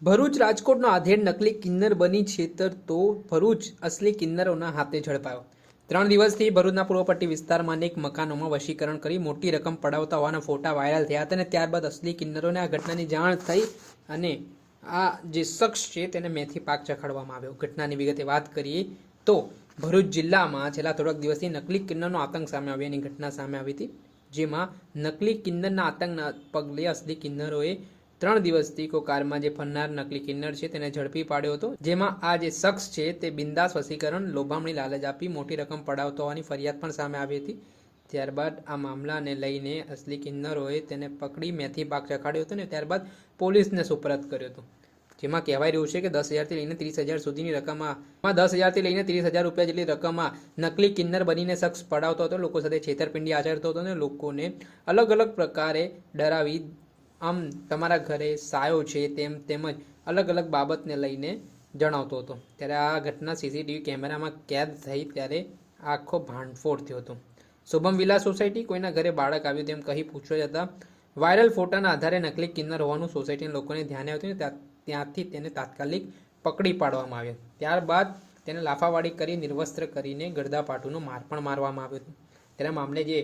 ભરૂચ રાજકોટનો આધેડ નકલી કિન્નર બની છેતરતો ભરૂચ અસલી કિન્નરોના હાથે ઝડપાયો। 3 દિવસથી ભરૂચના પૂર્વપટ્ટી વિસ્તારમાં અનેક મકાનોમાં વશીકરણ કરી મોટી રકમ પડાવતા હોવાના ફોટા વાયરલ થયા હતા અને ત્યારબાદ અસલી કિન્નરોને આ ઘટનાની જાણ થઈ અને આ જે શખ્સ છે તેને મેથી પાક ચખાડવામાં આવ્યો। ઘટનાની વિગતે વાત કરીએ તો ભરૂચ જિલ્લામાં છેલ્લા થોડાક દિવસથી નકલી કિન્નરનો આતંક સામે આવ્યાની ઘટના સામે આવી હતી, જેમાં નકલી કિન્નરના આતંકના પગલે અસલી કિન્નરોએ 3 દિવસથી કોકારમાં જે ફરનાર નકલી કિન્નર છે તેને ઝડપી પાડ્યો હતો, જેમાં આ જે શખ્સ છે તે બિંદાસ વશીકરણ લોભામણી લાલચ આપી મોટી રકમ પડાવતો હોવાની ફરિયાદ પણ સામે આવી હતી। ત્યારબાદ આ મામલાને લઈને અસલી કિન્નરોએ તેને પકડી મેથી પાક ચખાડ્યો હતો અને ત્યારબાદ પોલીસને સુપરત કર્યો હતો, જેમાં કહેવાય રહ્યું છે કે 10,000થી લઈને 30,000 સુધીની રકમમાં 10,000થી લઈને 30,000 રૂપિયા જેટલી રકમમાં નકલી કિન્નર બનીને શખ્સ પડાવતો હતો, લોકો સાથે છેતરપિંડી આચરતો હતો અને લોકોને અલગ અલગ પ્રકારે ડરાવી આમ તમારા ઘરે સાયો છે તેમજ અલગ અલગ બાબતને લઈને જણાવતો હતો। ત્યારે આ ઘટના સીસીટીવી કેમેરામાં કેદ થઈ ત્યારે આખો ભાંડફોડ થયો હતો। શુભમ વિલા સોસાયટી કોઈના ઘરે બાળક આવ્યું તેમ કહી પૂછવા જતાં વાયરલ ફોટાના આધારે નકલી કિન્નર હોવાનું સોસાયટીના લોકોને ધ્યાને આવ્યું અને ત્યાંથી તેને તાત્કાલિક પકડી પાડવામાં આવ્યો। ત્યારબાદ તેને લાફાવાડી કરી નિર્વસ્ત્ર કરીને ગળદાપાટુનો માર પણ મારવામાં આવ્યો હતો। ત્યારે મામલે જે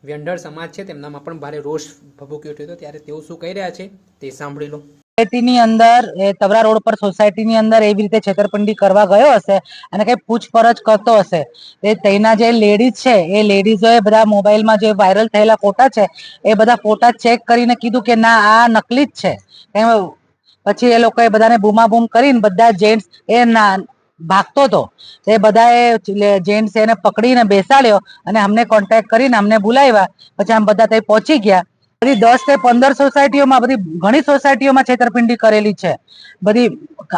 વેન્ડર સમાજ છે તેમનામાં પણ ભારે રોષ ભભૂકી ઉઠ્યો હતો, ત્યારે તેઓ શું કહી રહ્યા છે તે સાંભળી લો। સોસાયટીની અંદર તવરા રોડ પર સોસાયટીની અંદર એવી રીતે છેતરપિંડી કરવા ગયો હશે અને કઈ પૂછપરછ કરતો હશે। એ તેના જે લેડીઝ છે એ લેડીઝોએ બધા મોબાઈલમાં જે વાયરલ થયેલા ફોટા છે એ બધા ફોટા ચેક કરીને કીધું કે ના આ નકલી જ છે। પછી એ લોકોએ બધાને બૂમાબૂમ કરીને બધા જેન્ટ્સ એ ના ભાગતો હતો, એ બધાએ જેન્ટ્સ એને પકડીને બેસાડ્યો અને અમને કોન્ટેક્ટ કરીને અમને બોલાવ્યા। પછી આમ બધા ત્યાં પહોંચી ગયા। બધી 10 થી 15 સોસાયટીઓમાં બધી ઘણી સોસાયટીઓમાં છેતરપિંડી કરેલી છે બધી,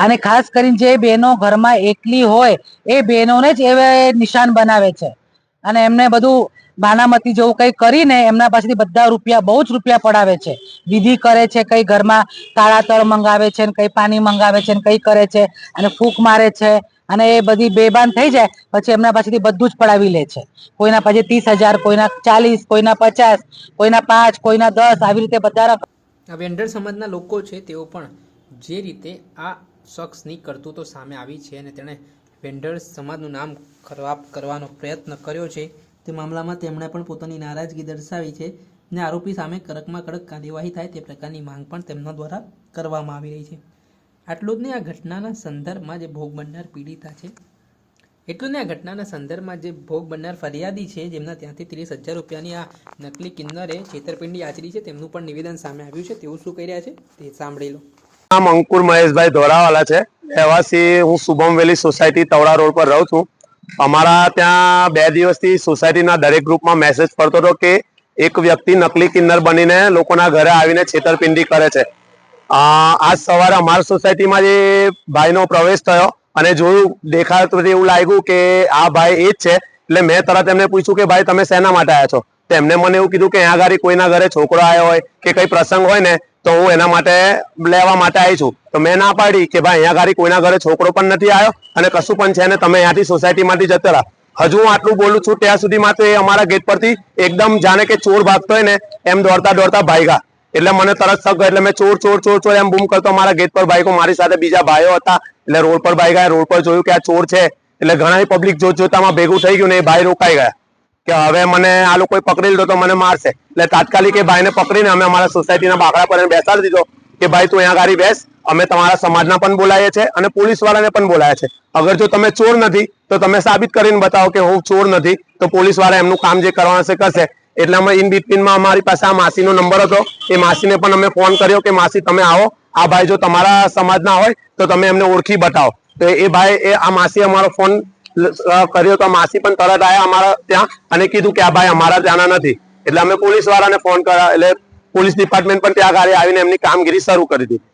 અને ખાસ કરીને જે બહેનો ઘરમાં એકલી હોય એ બહેનોને જ એ નિશાન બનાવે છે અને એમને બધું બાનામતી જેવું કઈ કરીને એમના પાસેથી બધા રૂપિયા બહુ જ રૂપિયા પડાવે છે, વિધિ કરે છે, કઈ ઘરમાં કાળા તળ મંગાવે છે ને કઈ પાણી મંગાવે છે ને કઈ કરે છે અને ફૂંક મારે છે અને એ બધી બેભાન થઈ જાય પછી એમના પાસેથી બધું જ પડાવી લે છે। કોઈના પાસે 30,000, કોઈના 40, કોઈના 50, કોઈના 5, કોઈના 10 આવી રીતે બધા। આ વેન્ડર સમાજના લોકો છે તેઓ પણ જે રીતે આ શખ્સની કરતૂતો સામે આવી છે અને તેણે વેન્ડર સમાજનું નામ ખરાબ કરવાનો પ્રયત્ન કર્યો છે તે મામલામાં તેમણે પણ પોતાની નારાજગી દર્શાવી છે અને આરોપી સામે કડકમાં કડક કાર્યવાહી થાય તે પ્રકારની માંગ પણ તેમના દ્વારા કરવામાં આવી રહી છે। આટલું જ નહીં, આ ઘટનાના સંદર્ભમાં જે ભોગ બનનાર પીડિતા છે એટલું ને આ ઘટનાના સંદર્ભમાં જે ભોગ બનનાર ફરિયાદી છે જેમના ત્યાંથી 30,000 રૂપિયાની આ નકલી કિન્નરે છેતરપિંડી આચરી છે તેમનું પણ નિવેદન સામે આવ્યું છે, તેઓ શું કહી રહ્યા છે તે સાંભળી લો। નામ અંકુર મહેશભાઈ ધોરાવાલા છે, રહેવાસી હું શુભમ વેલી સોસાયટી તવડા રોડ પર રહું છું। અમારા ત્યાં 2 દિવસથી સોસાયટીના દરેક ગ્રુપમાં મેસેજ પડતો હતો કે એક વ્યક્તિ નકલી કિન્નર બનીને લોકોના ઘરે આવીને છેતરપિંડી કરે છે। આજ સવારે અમારા સોસાયટીમાં જે ભાઈનો પ્રવેશ થયો અને જોયું દેખાતું એવું લાગ્યું કે આ ભાઈ એ જ છે, એટલે મેં તરત એમને પૂછ્યું કે ભાઈ તમે શેના માટે આવ્યા છો? તો એમને મને એવું કીધું કે અહીંયા ગાડી કોઈના ઘરે છોકરો આવ્યો હોય કે કઈ પ્રસંગ હોય ને તો હું એના માટે લેવા માટે આવી છું। તો મેં ના પાડી કે ભાઈ અહીંયા ગાડી કોઈના ઘરે છોકરો પણ નથી આવ્યો અને કશું પણ છે ને તમે અહીંયાથી સોસાયટીમાંથી જતા રહો। હજુ હું આટલું બોલું છું ત્યાં સુધીમાં તો એ અમારા ગેટ પરથી એકદમ જાણે કે ચોર ભાગતો હોય ને એમ દોડતા દોડતા ભાગ્યા। એટલે મને તરત શક એટલે મેં ચોર ચોર ચોર ચોર એમ બૂમ કરતો મારા ગેટ પર ભાગ્યો। મારી સાથે બીજા ભાઈઓ હતા એટલે રોડ પર ભાગ્યા। રોડ પર જોયું કે આ ચોર છે એટલે ઘણા પબ્લિક જોતામાં ભેગું થઈ ગયું ને એ ભાઈ રોકાઈ ગયા કે હવે મને આ લોકોએ પકડી લીધો તો મને મારશે। એટલે તાત્કાલિક એ ભાઈને પકડીને અમે અમારા સોસાયટીના બાકડા પર બેસાડી દીધો કે ભાઈ તું અહીંયા ગાડી બેસ, અમે તમારા સમાજના પણ બોલાવીએ છીએ અને પોલીસ વાળાને પણ બોલાવ્યા છે। અગર જો તમે ચોર નથી તો તમે સાબિત કરીને બતાવો કે હું ચોર નથી, તો પોલીસ વાળા એમનું કામ જે કરવાનું છે કરશે। એટલે અમે ઇન બિટવીનમાં અમારી પાસે આ માસીનો નંબર હતો, એ માસીને પણ અમે ફોન કર્યો કે માસી તમે આવો, આ ભાઈ જો તમારા સમાજના હોય તો તમે એમને ઓળખી બતાવો। તો એ ભાઈ આ માસી અમારો ફોન કર્યો તો માસી પણ તરત આવ્યા અમારા ત્યાં અને કીધું કે આ ભાઈ અમારા ત્યાંના નથી। એટલે અમે પોલીસ વાળાને ફોન કર્યા એટલે પોલીસ ડિપાર્ટમેન્ટ પણ ત્યાં આગળ આવીને એમની કામગીરી શરૂ કરી દીધી।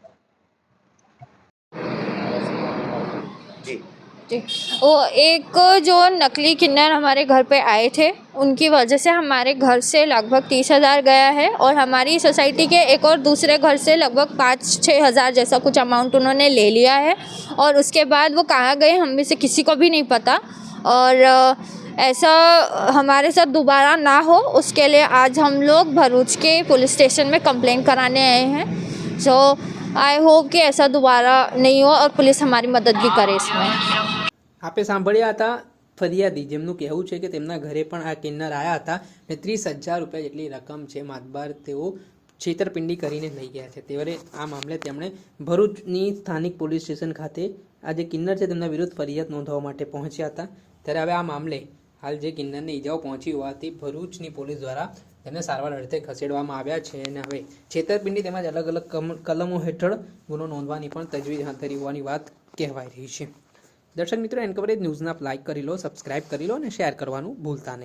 वो एक जो नकली किन्नर हमारे घर पे आए थे उनकी वजह से हमारे घर से लगभग 30,000 गया है और हमारी सोसाइटी के एक और दूसरे घर से लगभग 5-6 हज़ार जैसा कुछ अमाउंट उन्होंने ले लिया है और उसके बाद वो कहाँ गए हम में से किसी को भी नहीं पता और ऐसा हमारे साथ दोबारा ना हो उसके लिए आज हम लोग भरूच के पुलिस स्टेशन में कंप्लेंट कराने आए हैं। सो आई होप कि ऐसा दोबारा नहीं हो और पुलिस हमारी मदद भी करे इसमें। આપે સાંભળ્યા હતા ફરિયાદી, જેમનું કહેવું છે કે તેમના ઘરે પણ આ કિન્નર આવ્યા હતા ને 30,000 રૂપિયા જેટલી રકમ છે માતબાર તેઓ છેતરપિંડી કરીને લઈ ગયા છે. ત્યારે આ મામલે તેમણે ભરૂચની સ્થાનિક પોલીસ સ્ટેશન ખાતે આ જે કિન્નર છે તેમના વિરુદ્ધ ફરિયાદ નોંધવા માટે પહોંચ્યા હતા. ત્યારે હવે આ મામલે હાલ જે કિન્નરને ઈજાઓ પહોંચી હોવાથી ભરૂચની પોલીસ દ્વારા તેમને સારવાર અર્થે ખસેડવામાં આવ્યા છે અને હવે છેતરપિંડી તેમજ અલગ અલગ કલમો હેઠળ ગુનો નોંધવાની પણ તજવીજ હાથ ધરી હોવાની વાત કહેવાઈ રહી છે. દર્શક મિત્રો, એનકવરેજ ન્યૂઝને આપ લાઇક કરી લો, સબસ્ક્રાઇબ કરી લો અને શેર કરવાનું ભૂલતા નહીં.